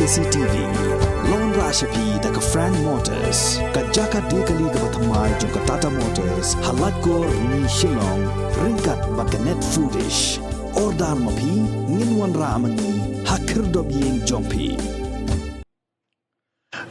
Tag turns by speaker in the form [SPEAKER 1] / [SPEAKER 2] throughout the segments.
[SPEAKER 1] KCTV Lon Rashapi daga Frank Motors kajaka dekali ga bathamai jong Tata Motors halat ko ni Shillong ringkat bakanet foodish ordal mapi nginwan ramani hakir dobyeng jongpi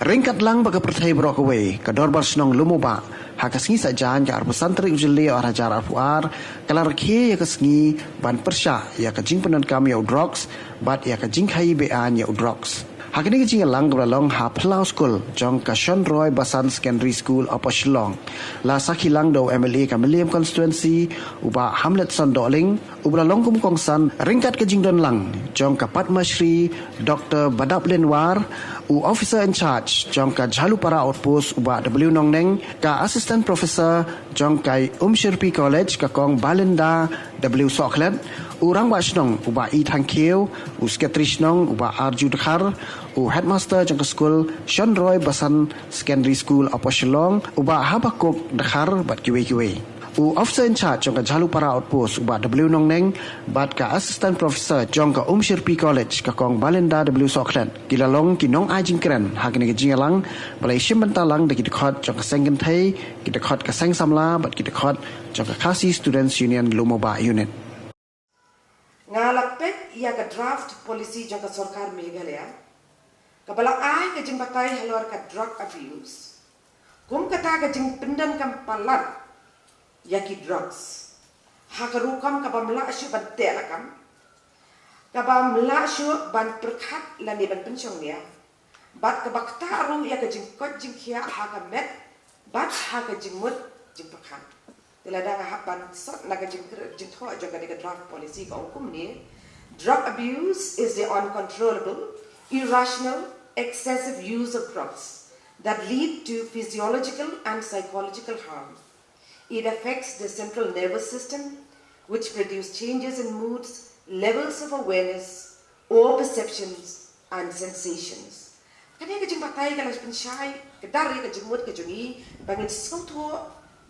[SPEAKER 2] ringkat lang baga perthai Brockway kador barsnong lumuba hakasngi sajan ka arpusantri ujli or hajar arpuar kalarkhe ya kasngi ban persya ya kajing penan kam ya drugs bat ya kajing khai bean ya drugs hakini kajing lang gabalong ha plau school jong ka Sean Roy Basan Secondary School apa Shillong la sakhi lang do MLA ka Milliam constituency uba Hamlet Son Doling ubla long kum kongsan ringkat kajing don lang jong ka Padma Shri Dr. Badap Lenwar u officer in charge jong ka Jalupara outpost uba W Nong Neng ka assistant professor jong kai Shirpi College ka kong Balinda W Soklet urang basnong uba I Thangkeu u sketrishnong uba Arju Dakhar u headmaster jong ka school Sean Roy Basan Secondary School apa Shillong uba Habakuk Dakhar bat kiwe u officer in charge jong ka Jalupara outpost uba W Nong Neng bat ka assistant professor jong ka Shirpi College ka kong Balinda W Soklet kilalong kinong ajing kren hakini ka jingalang balai shimbantalang de kitkot jong ka senggen thai kitkot ka seng samla bat kitkot jong ka Khasi Students Union Lumoba unit
[SPEAKER 3] ngalapet ia ka draft policy jong ka sarkar Meghalaya kabala ai ka jing batai halor ka drug abuse kum kata ka jing pindan kam palat yaki drugs hakarukam ka bamla asyu bantelakam ka bamla asyu ban perkhat lani ban pensyong dia bat ka bakta aru ya ka jing kot jing khia hakamet bat haka jing mut jing perkhat Tilada hapan sot naga jing tho jaga ni draft policy ka hukum ni drug abuse is the uncontrollable irrational excessive use of drugs that lead to physiological and psychological harm. It affects the central nervous system which produce changes in moods, levels of awareness or perceptions and sensations. Kani ka jing patay ka las pensyai kadari ka jing mut ka jungi bangin sotho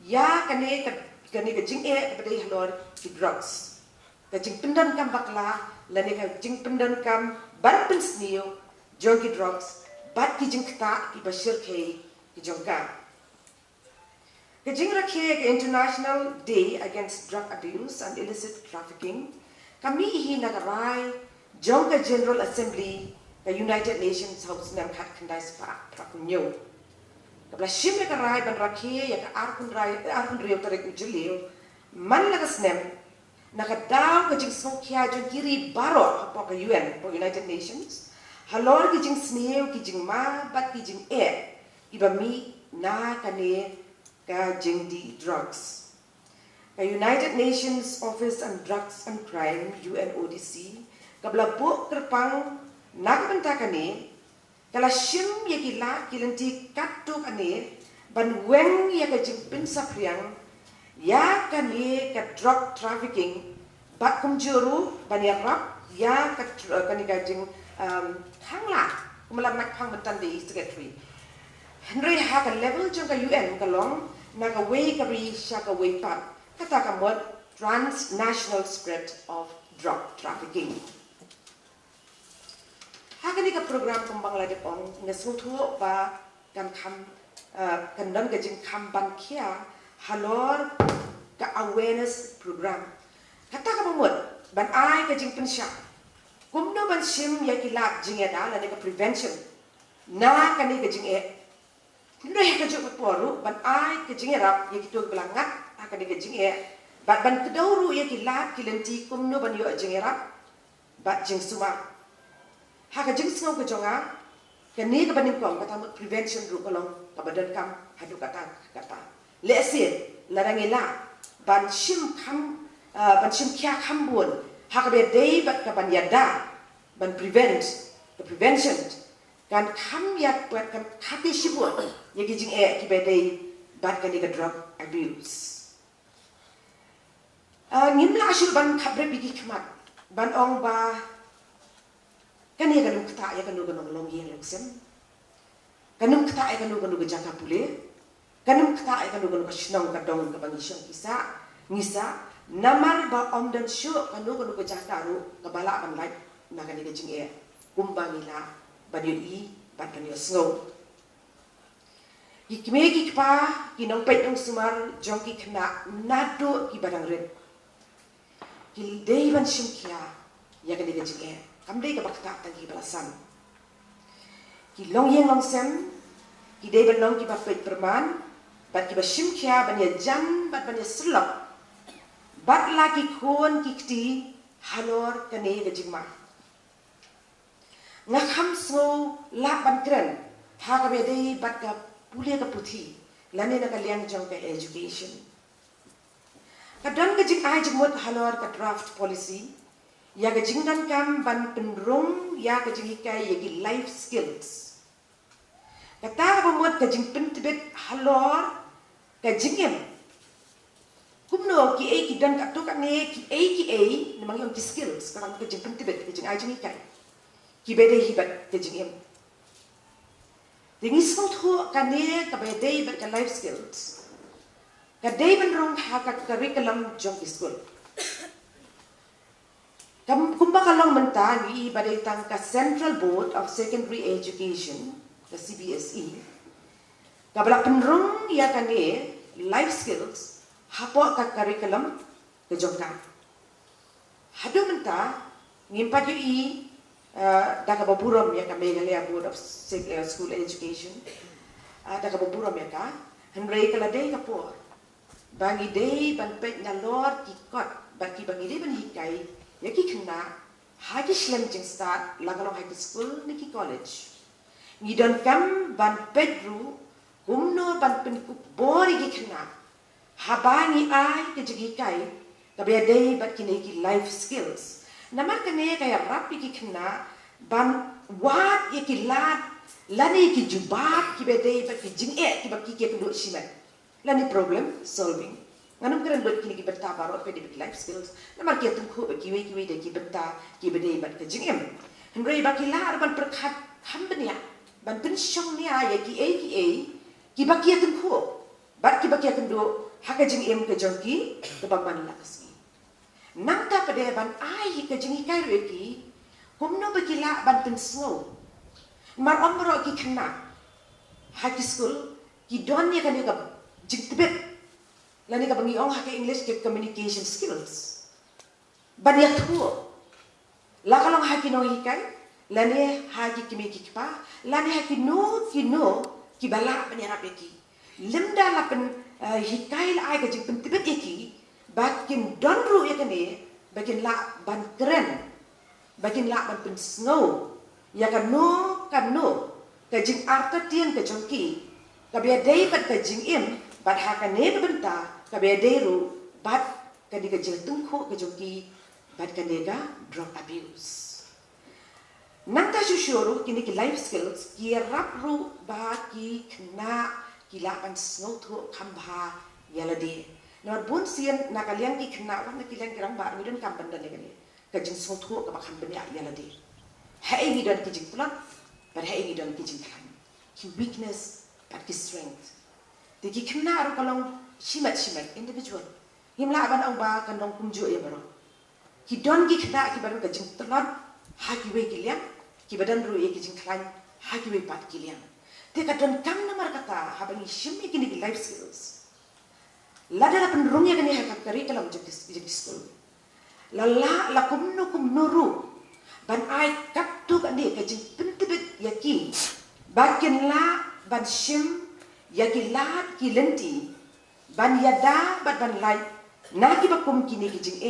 [SPEAKER 3] ya kani ka jing badai halor ki drugs ka jing pendan kam bakla lani ka jing pendan kam ban pensnio jong ki drugs bat ki jing kta ki bashir ke ki jongka ka jing rakhe ka International Day Against Drug Abuse and Illicit Trafficking kami hi nagarai jong ka General Assembly ka United Nations House nam khat khandai spa prakunyo Kabla shimre ka rai ban rakhe ya ka arkun riyo tarik ujiliyo man laga snem nakadaw ka jing smokya jing kiri baro po ka UN po United Nations halor ki jing snew ki jing ma bat ki jing iba mi na kane ka jing di drugs ka United Nations Office on Drugs and Crime UNODC kabla po kerpang nakabanta kane kala shim ya kila kilanti katto kane ban weng ya ka jing pin sapriang ya kane ka drug trafficking bat kumjuru ban ya rap ya ka kane ka jing thangla kumalam nak phang batan di secretary henry ha ka level jong ka UN ka long na ka way ka ri sha ka way pat kata ka mod transnational spread of drug trafficking Hakani ka program kumbang la depong ngesuthu ba kan kham kan dan ka jing kham ban khia halor ka awareness program kata ka bamut ban ai ka jing pensha kumno ban shim ya kila jing ya la ka prevention na kani ka jing ndre ka jing poru ban ai ka jing rap ya kitu belangat akani ka jing ban kedauru ya kila kilanti kumno ban yo jing rap ba jing suma haka jing snow ke jonga kani ka baning kong kata prevention ru kolong ka badan kam hadu kata le asin larangila ban shim kya kham bun haka be dei bat ka ban yada ban the prevention kan kham yat buat kan khati shibun yagi jing ki be dei bat kani ka drug abuse ngimla ashur ban khabre bigi khmat ban ong ba Kani kanung kata ya kanung long yang langsem. Kanung kata ya kanung jaka pule. Kanung kata ya kanung kashnong kadong kabangisyon ngisa namar ba omdan syo kanung jaka ru kabala ban lai na kani kajing kumbangila banyo I bat banyo snow ki kme ki pa ki nong pet nong sumar jong ki kena nado ki barang red ki dei ban shim kia ya ka diga jing kam dei ka bakta tang ki balasan ki long yeng long sem ki dei ban nong ki ba pet perman bat ki ba shim kia ban ya jan bat ban ya selok bat la ki kon ki kti halor ka ne ga jing ma ngakam snow la ban kren ha ka be dei bat ka pulia ka puthi lane na kaliang jong ka education kadang ka jing ai jing mot halor ka draft policy ya ka jing dan kam ban penrong ya ka jing kai ya ki life skills kata ka mot ka jing pentibet halor ka jing em kumno ki ki dan ka to ka ne ki namang yung ki skills ka jing pentibet ka jing ai jing kai ki bede hibat ka jing em Dingis mo to kane kabay ka life skills. Kaday ban rong haka curriculum jong school. Kumbaga lang manta ni ibaday tang ka Central Board of Secondary Education, ka CBSE. Kabala penrong ya kane life skills hapo ka curriculum ka jong ka. Hado manta ngimpa yu daga baburam ya ka Meghalaya Board of School Education daga baburam ya ka henry kala day ka po bangi day ban pet na lord ki kot baki bangi day ban hikai ya ki kena hagi shlem jing start lagalong high school ni ki college ni don kam ban pet ru kumno ban pen ku bori ki kena habani ai ke jigi kai ka be day bat ki life skills namar kene kaya rapi ki kena ban wat ki lat lani ki jubat ki bede ba ki jing ki ba ki ke ndo siman lani problem solving nganum keren dot kini ki betta baro pede life skills namar ki tum ko ki we de ki betta ki bede ba ki jing henry ba ki lar ban perkhat hambnya ban pensyong nia ya ki ba ki tum ko ba ki ndo haka jing ke jongki ke ban lakas nang ta pada ban ai ke jengi kai reki kumno bagila ban pen snow mar omro ki kena high school ki don ya kan ka jing tibet lani ka bangi ong ha English ke communication skills ban ya tu la kalong ha ki no hikai lani ha ki kimi ki pa lani ha ki no ki bala ban ya rapeki limda la pen hikai la ai ka jing pen tibet eki bakin donru ya kene bakin la ban keren bakin la ban pen snow ya kan no ka jing arta tien ka jongki ka be dei bat ka jing im bat ha ka ne benta ka be dei ru bat ka di ka jil tungko ka jongki bat ka ne ga drug abuse nanta shushuru kini ki life skills ki rap ru ba ki kena ki la ban snow to kamba yala de Nor bun sian nakaliang ki kena wan nakaliang kirang ba ngidon kampan dan legani kajing sotu ka bakhan benya ya ladi hai ngidon ki jing pulat but hai ngidon ki jing kan ki weakness but ki strength de ki kena ro kalong shimat individual himla aban ang ba kan dong kumjo ya baro ki don ki kena ki baru kajing pulat ha ki we ki liang ki badan ru ye ki jing kan ha ki we pat ki liang te ka don kam namar kata ha bangi shimmi ki ni life skills Lada la penrungnya kini hak curriculum jadi school. La kumno ru ban ai kaptu kan dia kajing pentibet yaki bakin la ban shim yaki la ki lenti ban yada ban lai na ki bakum kini kijing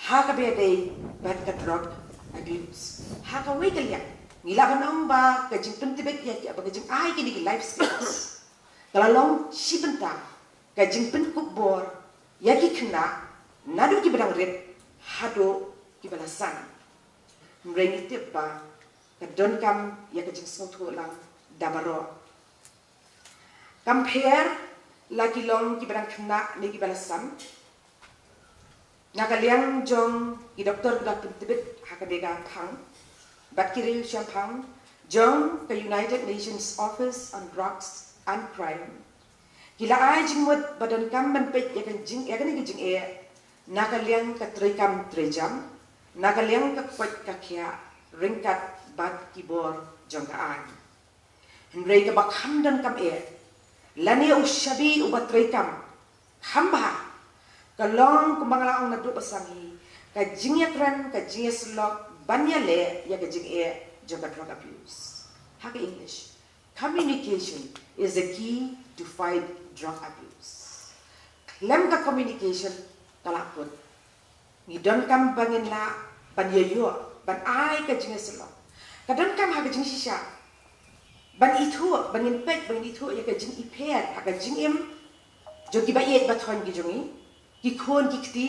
[SPEAKER 3] ha ka be dei ban ka drug abuse ha ka we kalya ngila ban ba kajing pentibet yaki apa kajing ai kini life skills kalau si benta kajing penkuk bor yaki kena nadu ki bedang red hado ki balasan mrengi tipa kadon kam ya kajing sotu lang dabaro compare laki long ki bedang kena ni ki balasan nakaliang jong ki doktor dak tibet hakadega phang batkiril champang jong ka United Nations Office on Drugs and Crime Kila ai jing mot badan kam ban pet ya kan jing nakaliang ka trejam nakaliang ka kwat ka kya ringkat bag kibor jong kaan. Henry ka bakham dan kam lani ushabi ubat rekam hamba kalong kumangalaong na do basangi ka jingya kran ka jingya slok banya le ya ka jing jong ka drug abuse. Haka English. Communication is the key to fight drug abuse. Lem ka communication kalapot. Ngidon kam bangin la ban yayo ban ai ka jing selo. Kadon kam ha ka jing shisha. Ban itu bangin pek ban itu ya ka jing ipet ha ka jing im jo ki ba yet ba thon ki jongi ki khon ki kti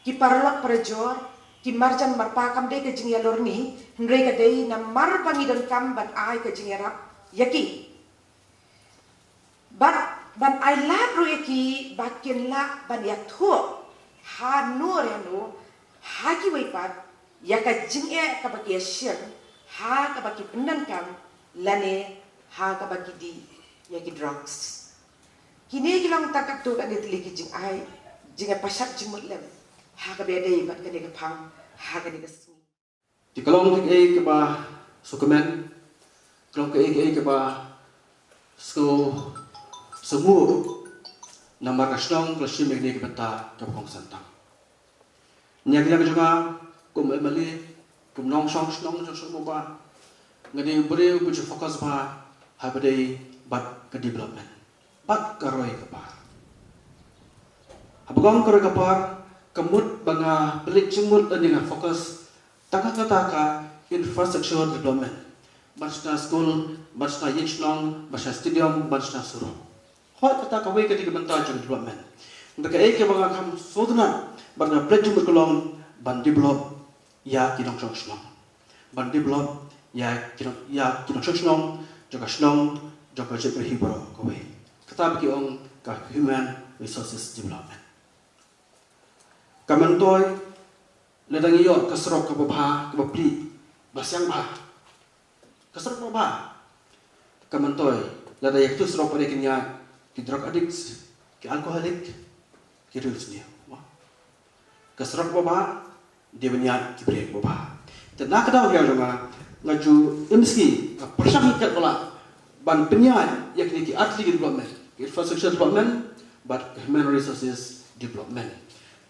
[SPEAKER 3] ki parlok parjor ki marjan marpa kam de ka jing ya lorni hndre ka dei na mar bangidon kam ban ai ka jing ya yaki ban ai la ro yaki bakin la ban ya tho ha no re no ha ki wei pat ya ka jing ka ba ki shen ha ka ba ki pendan kam lane ha ka ba ki di ya ki drugs kini kilang takak tu kan ditli ki jing ai jing pasat jing mutlem ha ka be dei bat ka ni ka phang ha ka ni ka smi
[SPEAKER 4] di kalong ke ba sukumen kalau ke ba so semua nama kasong kelas ini ke beta ke kong santang nya kita juga kum emali kum nong song semua ba ngadi beri buju fokus ba habade bat ke development bat karoi ke ba habagong karoi ke ba kemut banga belik jemut dengan fokus taka infrastructure development Bansna school, bansna yichnong, bansna stadium, bansna suro. Hot kata kawai ketika bentar jeng development. Mereka bangga kam sodna, bangga pledge berkolong, ban develop ya kinong shnong. Ban develop ya kinong shnong, juga shnong, juga jeper hibro kawai. Kata bagi ong ka human resources development. Kamantoy ledang iyo kasrok kababha kabapli basyang bah. Kasrok ba kamantoy lada yak tu srok pare kinya ki drug addicts ki alcoholic ki rules niya kasrok ba dia banya ki break ba tena kada ya jonga ngaju emski persyang kat bola ban penyan yak ni ki atli development infrastructure development but human resources development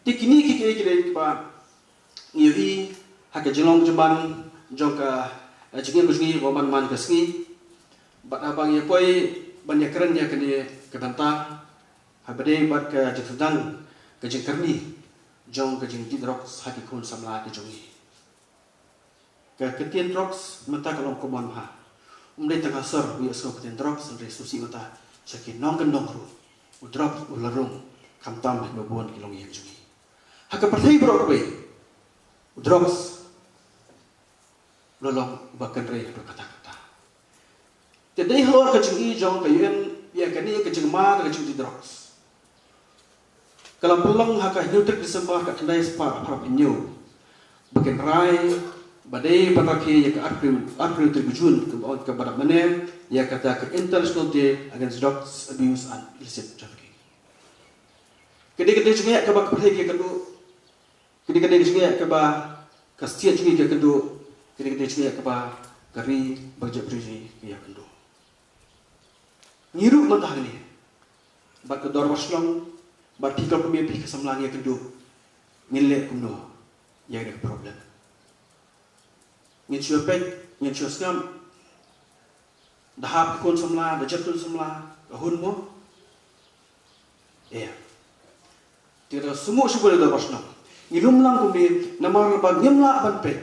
[SPEAKER 4] tikini ki ba ngi hak jelong jemban jongka jengin busngi waman man kasngi bat abang ye poi banyak keren ya kene kebanta habade bat ke jefdan ke jengkerni jong ke jeng tidrok haki kun samla ke jongi ke ketien droks mata kalong komon ha umde tengah sor wi so ketien droks re susi mata sakin nong kendong ru udrok ularung kamtam babon kilong ye jongi haka pertai brok we droks lolong bahkan rei berkata-kata. Jadi halor kecing jong kayuan ya kini kecing ma kecing di drugs. Kalau pulang haka hidup disembah kat kendai sepa harap inyo. Bagian rai badai pataki ya ke April terjun ke barat mana ya kata ke International Day Against Drugs Abuse and Illicit Trafficking. Kedai-kedai sungai ke bak pergi ke kendu. Kedai-kedai sungai ke bak kasiat sungai ke kendu. Kedai-kedai sungai ke bak kari bajak pergi ke ya kendu. Ngiru mentah ni. Bat ke dor waslong, bat pikir pemimpin ke samlang ya kendu. Ngilek kendu. Ya ada problem. Ngin syuapet, ngin syuaskam. Dahap kun samla, dajat kun samla, kahun mo. Ya. Tidak semua sebut ada waslong. Ngilum lang kumbi, namar bag nyemla ban pe.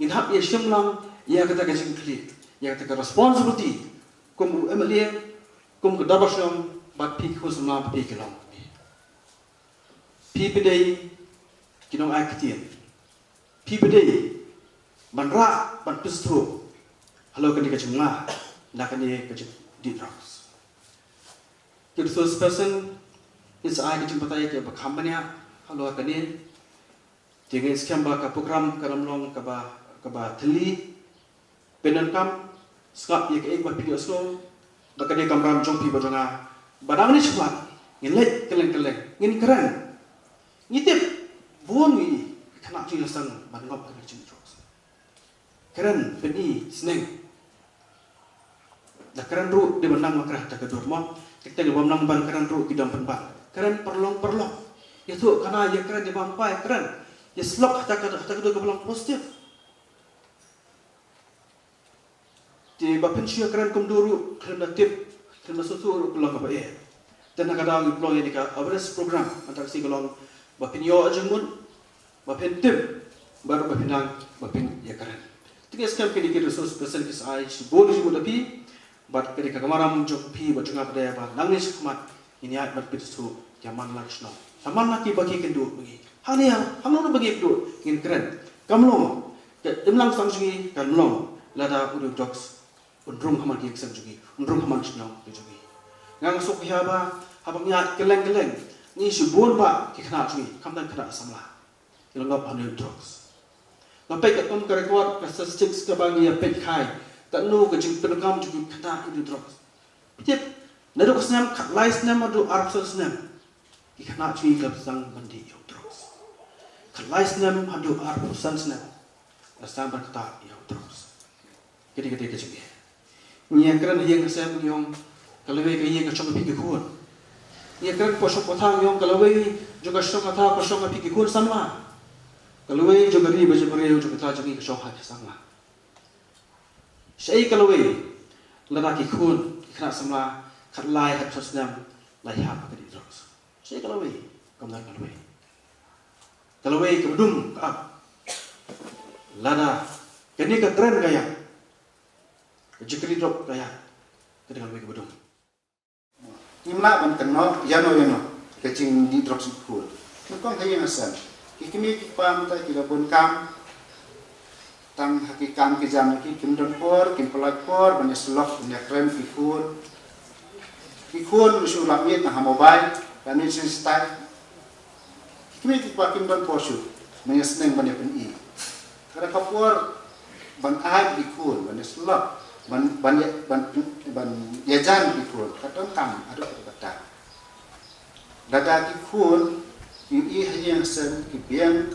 [SPEAKER 4] Ngin hap ya syemlang, ya kata kajing kli. Ya kata responsibility. Kum emalia, kum ke dabasyong, bat pik kun samla pik kelong. Pipedai, kinong akitian. Pipedai, ban ra, ban pistro. Halo kani kajing lah, nak kani kajing di drugs. The first person is I kajing patay ke bakamanya. Halo kani, tinggal sekian ka program karamlong kaba teli, penankam, skap ye ke ekbat video slow, bakadi kamram jongpi bajanga. Badang ni cepat, ngilek keleng-keleng, ngin keren. Ngitip, buon wi, kena cing lasang, ban ngop kena cing drugs. keren peni seneng dah keren ru di benang makrah tak kedur mo kita di benang ban keren ru di dalam penbak keren perlong ya tu karena ya keren di bampai keren ya slok tak kedur kebelang positif di bapen sia keren kumduru keren tip keren susu kelang apa ya dan kadang deploy ni ka awareness program antara si kelang bapen yo ajemun bapen tip baru bapenang bapen ya keren tiga sekali kini resource person kis ai boleh juga tapi bat ketika kemaram jok pi bat jengap daya bat nangis kumat ini ayat bat pitu zaman laksno zaman laki bagi kendu bagi hani hamlo bagi kendu ingin keren kamlo imlang sang jugi kamlo lada udu dogs undrung haman ki sang jugi undrung haman sno jugi ngang sok hiaba habang ya keleng ni subun ba ki khna jugi kamdan khna samla ilangap hanu dogs Sampai ke tom kerekod ke statistics ke bagi ya pet kai tak nu ke jing penekam juga kena itu drugs. Pitip nado kesnam kat lais nam adu arab senam. Ikna cui ke sang mandi yo drugs. Kat lais nam adu arab senam. Asam berkata yo drugs. Kedi ke jing. Nya kran hiang kesam yong kalau ke hiang ke chong pi ke kun. Nya kran posok potang yong kalau juga chong kata posok pi ke kun sama. Kalau juga ni baca beriau juga tak jadi kesohat sama. Saya kalau lelaki kun kena sama kat lai kat sosnam lai apa ke drugs. Saya kalau kamu kalau kebedum up lada kini ke tren gaya jikri drop gaya kedengar kebedum.
[SPEAKER 5] Imla ban kenno yano kecing di drugs kun. Mungkin kayak asal. Kini kita minta kita pun kam tang hakikam kijam ki kimdon por kim pelak por banyak selok banyak krem kikun usul lamit nah mobile dan ini style kini kita kimdon por su banyak seneng banyak peni kada kapor ban ai kikun banyak selok ban yajan kikun kadang kam ada kata dada kikun ini hanya sen kipian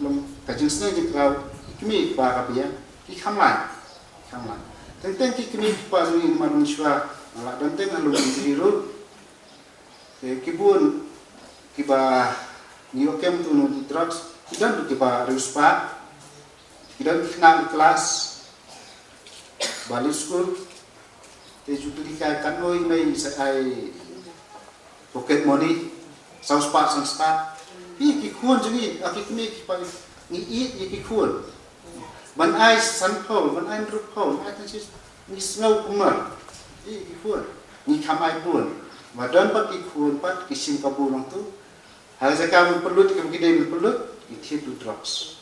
[SPEAKER 5] long kajing senang jikau kimi pa kapian ki khamlan tentang kimi pa ni manusia ala tentang halu biru kibun kiba ni okem tu no di drugs kidan kiba ruspa kidan kena kelas balik school te jutlika kanoi mai sai pocket money sauspa kikun jadi akikmi kipa ni kikun ban ai san pol ban ai rup pol ai tan sis ni snau kumar kikun ni kamai pun badan pat kikun pat kisim kabulong tu hal zakam pelut kemkide pelut itu drugs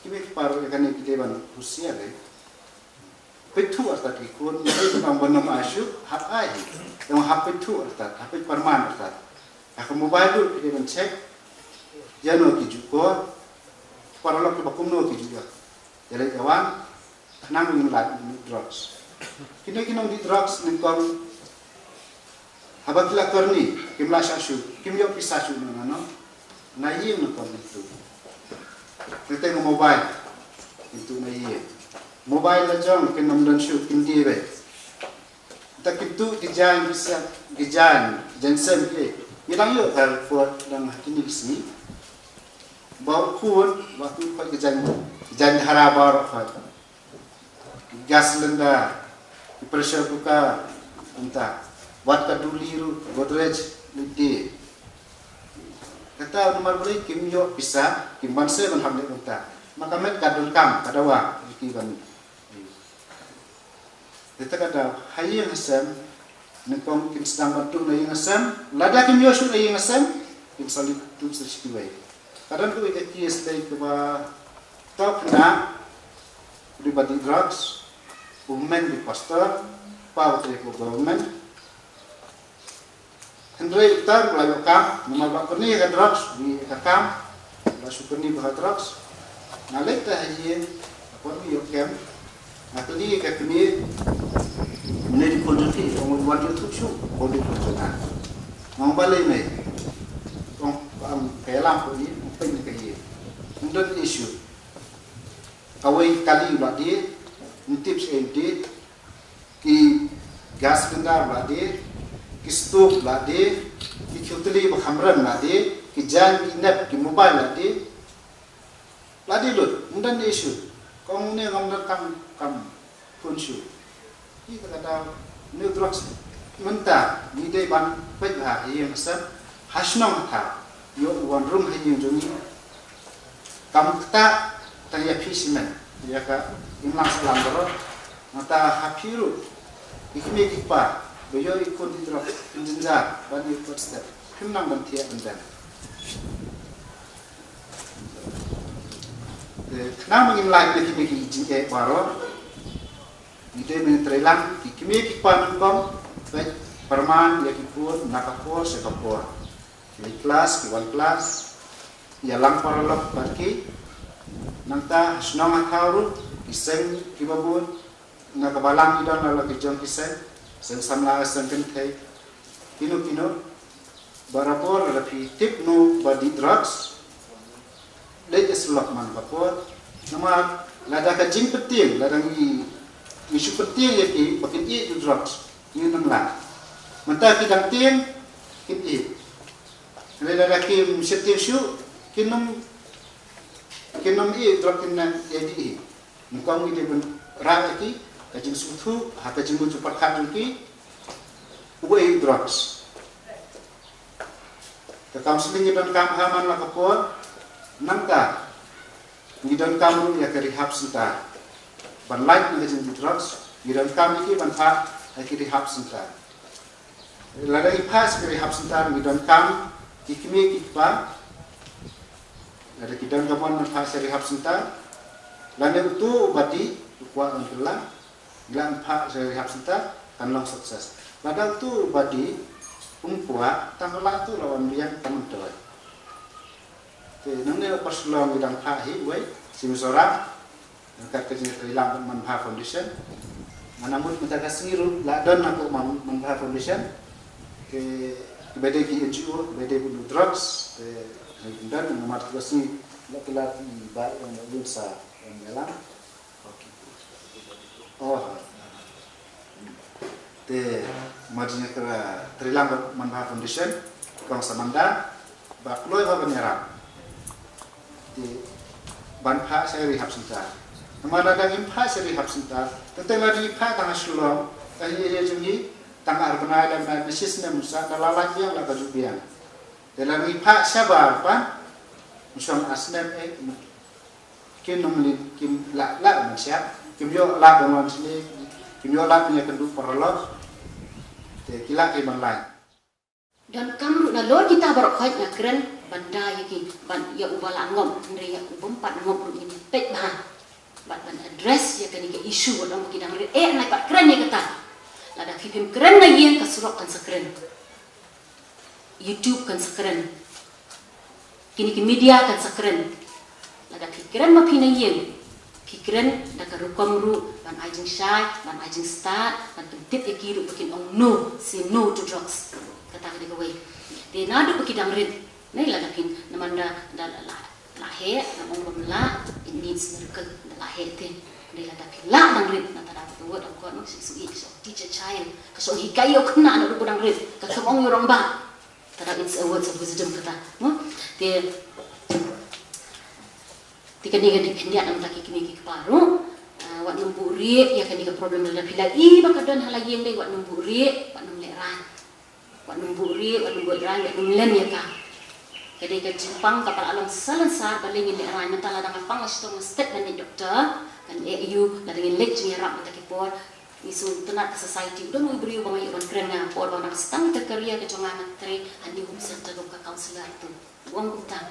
[SPEAKER 5] kimi par kan kide ban usia le petu artat kikun ni ban banam asyuk hap ai yang hap petu artat hap perman artat aku mobile tu kita mencek jano kijuko para lok bakum no kijuga jadi kawan nang minat drugs kini di drugs ni kau habak lakor ni kimla shasu kimyo pisasu no na yim no kau itu kita mobile itu na yim mobile la jong kenam dan shu kindi be tak itu design bisa design jensen ke Ilang yuk for dan kini sini bau kun waktu kau kejan harabar kau gas lenda pressure cooker entah wat kaduliru godrej lidi kata nomor beri kim yo bisa kim banse ban hamle entah maka met kadul kam kadawa kiban kita kata hayang hasam nekong kin sedang bantu na yung asam lada kim yosu na yung asam kin salit tu sersikiway kadang tu ikat kies day kaba top na pribadi drugs women di pastor power ko government Andre tar melayu kam memabak perni ka drugs di kakam la superni ba drugs nalek ta haye apa mi yokem nakli ka kini Ini dikontrol orang buat itu tu, boleh berjalan. Orang balai ni, orang kelam pun ini, apa ini kaya. Untuk isu, kawai kali lah dia, tips dia, ki gas cylinder lah dia, ki stove lah dia, ki utili berhamran lah dia, ki jan, ki net, ki mobile lah dia, lut, mudah dia isu, kau ni ngam pun isu, ini kata new drugs, mentah, ni dia ban baik lah, yang besar, hasnong tak, yo wan room yang jungi, kamu kita tanya pisimen, ya ka, imlang selang berot, mata hapiru, ikmi kipa, bejo ikut di drop, injenjar, bani ikut step, himnang dan tiap enden. Kenapa ingin lagi bagi jingke baru? Itu menterilang, ikmi kipa nungkom, baik perman, ya kipun, nakapur, sekapur, di kelas, kiwan kelas, ya lampar lop pergi. Nangta senang akauru kiseng kibabun ngakabalang idon lalu kijong kiseng seng samla seng kentai kino barapor lapi tip no body drugs latest lock man kapor nama lada kajing penting lada isu penting ya ki pakai itu drugs ini nangla mentah kita penting kita lada kim setiap isu kinam drug kinan jadi mukang ini pun raki kajing sutu kajing muncul perkan lagi uai drugs ke counseling dan kaman lah kapor nangka dan kamu ya ke rehab center ban light kajing drugs dan kami ki ban pa ke rehab center lada ipas ke rehab center dan kam ikmi kipa ada kita kawan menghasiri rehab center, lalu itu badi kuat mengelang, gelang pak rehab center kan long sukses. Padahal tu badi umpuat tanggal tu lawan dia teman tuan. Jadi nunggu pas long bidang pak hiway simusora, dekat kerja terhilang manfaat foundation. Namun kita kasih ru ladon aku manfaat foundation ke beda ki NGO, beda bunuh drugs. Dan nomor tugas ni laki-laki baik yang berusaha yang dalam. Oh, te majunya ke Trilang Manfaat Foundation, kang Samanda, bakloi apa penyerap. Di banpa saya rehab center. Nama ladang impa saya rehab center. Tentang lagi impa tangga sulong, tanya dia jungi tangga arbana dan bisnis musa dalam yang laga jubian. Dalam ipak sabar apa? Musang asnem kim nomlin kim la manusia kim yo la dengan sini kim yo la punya kendu perlok te kila ke lain.
[SPEAKER 6] Dan kamu na lor kita barok khait na keren banda yakin ban ya ubala ngom ndre ya ubempat ngom ini pet bah ban address ya kan ke isu orang kidang na pat keren ya kata lada kipim keren na yen kasurok kan sekeren YouTube kan sekeren, kini ke media kan sekeren. Lada pikiran ma pinayen, pikiran dak rukam ru ban ajing syai, ban ajing start, ban pentit yakiru bikin ong no, say no to drugs. Kata ke dikawai. Dia nadu bikidang rid, nai lada pin namanda lahir, namong bamla, it needs miracle lahir te. Dia lada pin la dang rid, nata dapat word of God, sisui teacher child, kasong hikayo kena anu budang rid, kasong yorong ba. Tara it's a words of wisdom kata, no? Dia tika ni kendian am taki kini paru, wat numburi ya kan nika problem dalam pilai bakadon halagi yang dai wat numburi, wat numleran, wat numburi, wat numburan, wat numlen ya ka. Kadai ka Jepang kapal alam salansar balingin leran mentala dang pang stong step dan doktor kan EU la dengan lecture ya rak taki por isu tenak society don we beri bang ayo keren nga por bang stang te career ke jonga matre andi hum center ka counselor itu wong utang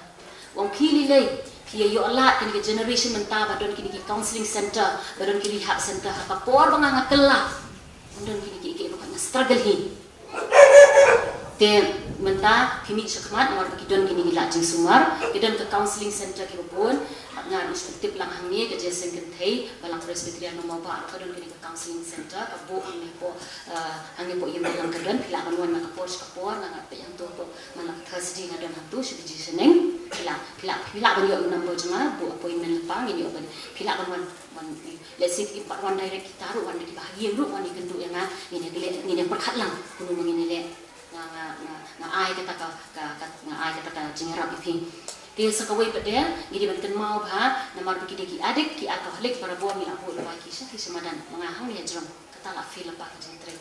[SPEAKER 6] wong kili lei kia yo ala kan ke generation menta badon kini ki counseling center badon kini rehab center ka por bang nga kela don kini ki bukan struggle hi te menta kini sekmat nomor ki don kini la jing sumar ke don ke counseling center ki pun ngan inspektif lang hangi ke jesen kentai balang presbyterian nomor ba kadon ke counseling center ka bu hangi po yung balang kadon pila kan wan ka por nang apa yang tu po malak thursday ngadon hatu shi jeseneng pila ban yo number janga bu appointment pang ini oban pila kan wan let's say ipat wan direct kita ru wan di bahagian ru wan ikendu yang ini perkat lang kuno mengini le nga ai kata nga ai kata jingarap ipi dia sakawai pada gidi banten mau ba namar bagi deki adik ki alkoholik para buah mila bu ba ki syah semadan mengahang ya jrom kata la feel ba ka jentre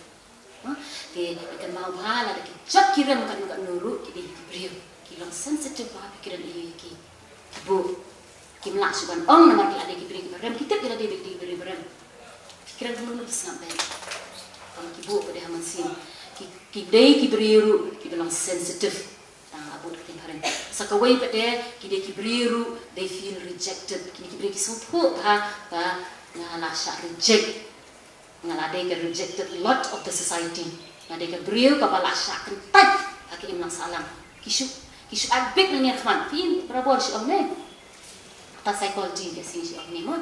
[SPEAKER 6] dia banten mau ba la deki cak kiram kan nuru ki brio ki long sensitive ba pikiran ki bu ki melak suban ong namar ki adik ki brio berem kita bila dia beki brio berem pikiran dulu sangat baik kalau ki bu pada hamansin ki dei ki brio ki long sensitive abot timharan sakawai pada kide kibriru they feel rejected kini kibri kisumpu ba ngala sha reject ngala they get rejected lot of the society ngade ka briu ka bala sha kentat hakim nang salam kisu abik nang yarman pin berabor si omne ta psychology ke si omne mo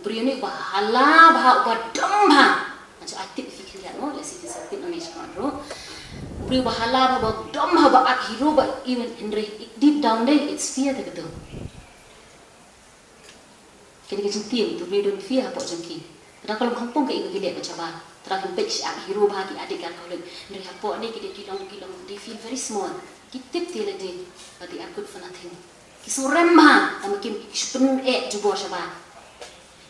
[SPEAKER 6] briu ni bahala ba domba macam aktif fikir ya no lesi disapin nang ismaro Beri bahala ba dom ba at hero ba even in deep down there it's fear the betul. Kini kita tim tu beri don fear apa jengki. Kadang kalau kampung ke ingat dia bercabar. Terang pek at hero ba ki adik kan kalau dari apa ni kita kilong they feel very small. Kita tiada dia but they are good for nothing. Kisurem ha tamakin ispen jubor sabar.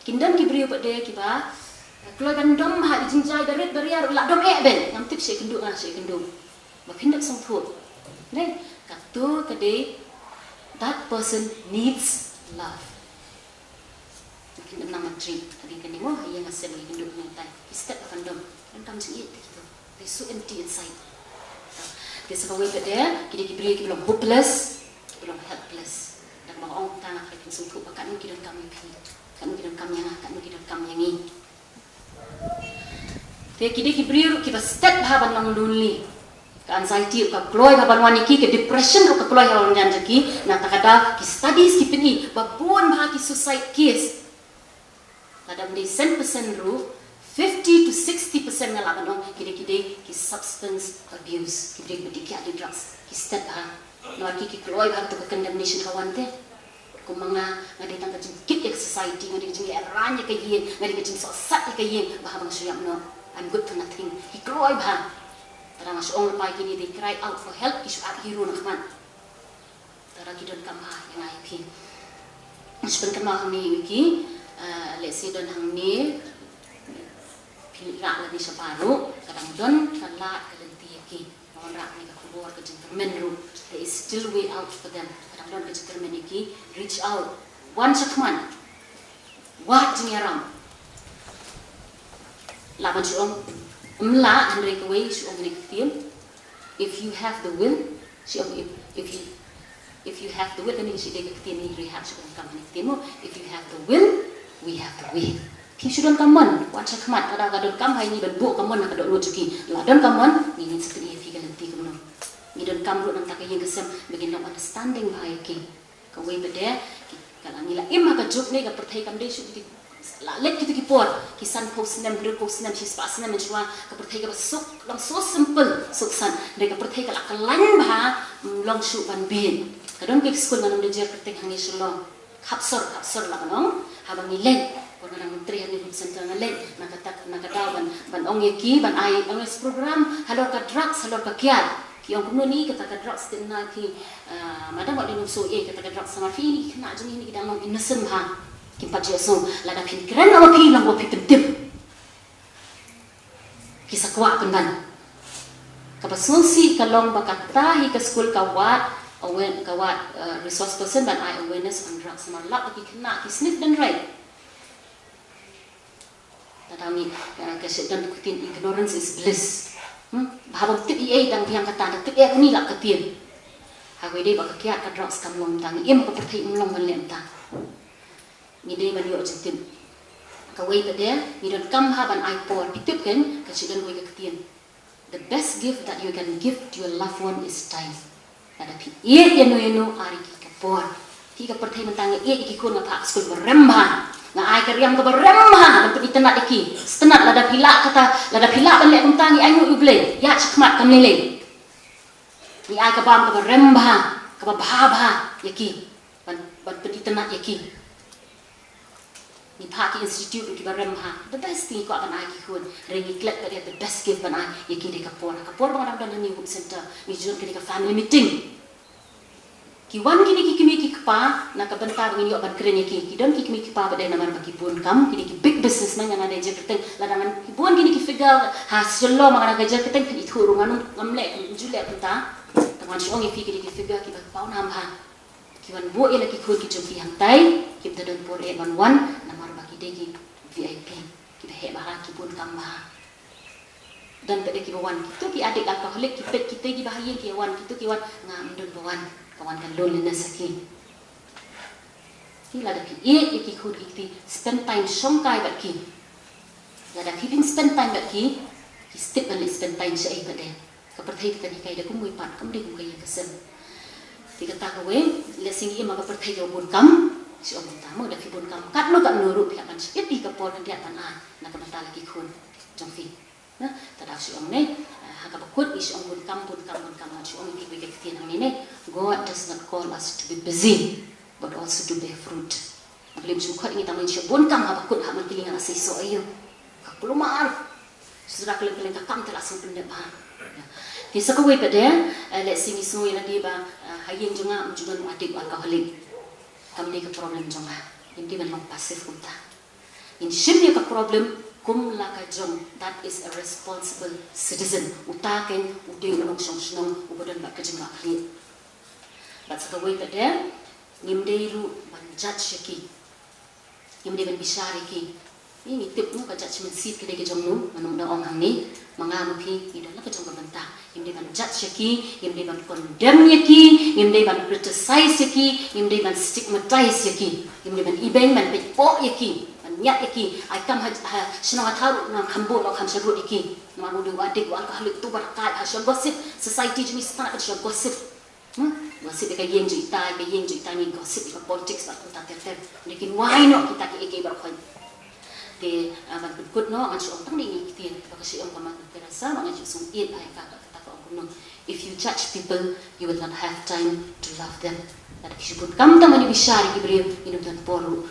[SPEAKER 6] Kindam ki beri pada dia kiba. Kalau kan dom ha dijinjai dari beriar la dom ben. Yang tip saya kendu. Mapindak sang thut. Ne, katu kade that person needs love. Mungkin nama trip tadi kan ni mo yang asal ni kendu mentai. Step kandom dan kam sing itu. They so empty inside. Dia sebab dia kita diberi kita belum hopeless, belum helpless. Dan maong tanah kita sang thut bakat mungkin dan kami pi. Kan mungkin kami yang ni. Dia kita diberi kita step haban nang lonely. Anxiety ka kloy ka banwani ki ke depression ka kloy halon jan jaki na takada ki studies ki pini babun ba ki suicide case kadam di 100% ru 50 to 60% ngala banong kide ki substance abuse kide ki adi drugs ki step ha no ki kloy ba to condemnation kawante ko mga ngadi tang kit society ngadi jing eranya ka yin ngadi jing sosat ka yin ba bang suyam no I'm good for nothing ki kloy ba Tara mas ong lepay kini they cry out for help isu at hero nakman. Tara kidon kamha yang ayaki. Sepen kamha ni wiki let's say don hang ni pilih rak lagi separuh kadang don kala kelenti yaki. Mon rak ni ka kubur ke gentleman ru. There is still way out for them. Kadang don ke gentleman iki reach out. One sakman. Wat jingaram. Laban si ong Mla and break away si om niktim. If you have the will, si om if you have the will, then si dek niktim ni rehab si om kam niktim mo. If you have the will, we have the way. Ki sudan kamon, wacha kamat ada gadon kam hai ni benbu kamon nak gadon lucuki. Ladon kamon ni sekali fi galanti kamon. Ni don kam ru nang takay gesem begin no understanding bahai ki. Kawai bede kalau nila imah ka juk ni ka perthai kam de su let kita kipor kisan post nam dur post nam sis pas nam menjua ka perthai ka sok long so simple sok san de ka perthai ka akalan ba long su ban bin kadon ke school manam de jer perthai hangi sulong kapsor la kanong habang nilen por nang menteri ni center ngalen nakata ban ong yeki ban ai ong program halor ka drugs halor ka kiat ki ong kuno ni kata ka drugs tin na ki madam wa dinum so kata ka drugs sama fi ni kena jeni ni kidang long innocent ha Kimpat Yesus, lada pikiran awak hilang awak penting. Kisah kuat penban. Kapasusi kalong bakatahi ke school kawat resource person ban I awareness on drugs sama lak lagi kena kisnif dan right. Tadami kesedan kutin ignorance is bliss. Bahawa tip ia dan biang kata tip ia ni lak ketin. Hawe dei bakakiat ka drugs kamong tangi im ka pertai ulong ban lem tang. Ni dei ban yo objective kawai pada ni don kam ha ban ai por pitip kan ka sidon we ketin the best gift that you can give to your loved one is time ada pi ye no ari ki ka por Tiga pertai mentang iki kun ngapa skul beremah. Nga ai kariam ka beremah dapat itenat iki. Setenat lada pilak kata lada pilak balik mentang ai mu uble. Ya cekmat kam lele. Ni ai ka bam ka beremah, ka babha yaki. Ban itenat yaki. Ni Paki Institute ki beremah. The best thing ko akan ai ki kun. Rengi klep ka the best gift ban ai yaki de kapor. Kapor bang dan ni hub center. Ni jun ki ka family meeting. Kiwan kini kimi kikpa nak kebentar begini obat keren ki don kimi kikpa pada nama bagi pun kam kini ki big businessman yang ada je keteng ladangan kibuan kini ki figure hasil lo mangana gajar keteng kini itu rungan ngamlek jule penta teman siong ki kini ki figure ki pau nam ha kiwan bo ela ki khun ki jumpi hantai ki tadon por 811 nama bagi degi VIP ki he bahar ki pun kam bah dan pada ki bawan kitu ki adik alkoholik ki pet kita ki bahaya ki wan kitu ki wan ngam don bawan kawan kan loneliness aki. Lada ki iki khud ki spend time songkai bat ki. Lada ki spend time bat ki step balik spend time sa iba den. Kapertai kita ni kai da kumui pat kam de kumai kesen. Tiga ta kawe le singi ma kapertai jo bun kam si om tamu da ki bun kam kat no kam nuru pihak kan sikit di kapor kan dia tan an na ka mata lagi khun jong fi. Nah, tada si om ne haka bakut is om bun kam si om ki bege kitin ang ne. God does not call us to be busy, but also to bear fruit. Apabila suka ini tamu siya bunkam habakut haman kilingan asay so ayo. Kakulumar. Sudah keleng kakam telah sempurna bah. Kisah kau pada, let's see semua yang ada bah hayang juga adik alkoholik. Kami ni ke problem juga. Ini memang pasif kita. Ini sini ke problem kum laka jong. That is a responsible citizen. Utaken udeng nong song ubadan bak kejengak kali. But the way that there, ngimdeiru man judge ki, ngimdei man bishari ki. Ini tip nu ka judgment seat kedai ke jong nu, manung da ong hang ni, mangamu ki, idon la ka jong ka bantah. Ngimdei man judge ki, ngimdei man condemn ki, ngimdei man criticize ki, ngimdei man stigmatize ki, ngimdei man ibeng man pepo ki, man nyat ki. Ai kam ha senang atharu nang kambo lo kam serut ki. Mamu du adik wa alkoholik tu berkat ha gosip society jenis tanah ka gosip. Gosip dekat yang cerita ni gosip dekat politics tak kita terter. Lekin why not kita ke berkoi. Te aman kut no an suong tang ni kitin. Bakasi om kamat terasa mangan susung it ai kata ko kuno. If you judge people, you will not have time to love them. Tapi sebut kam tamani bishari ki beriu inum dan poru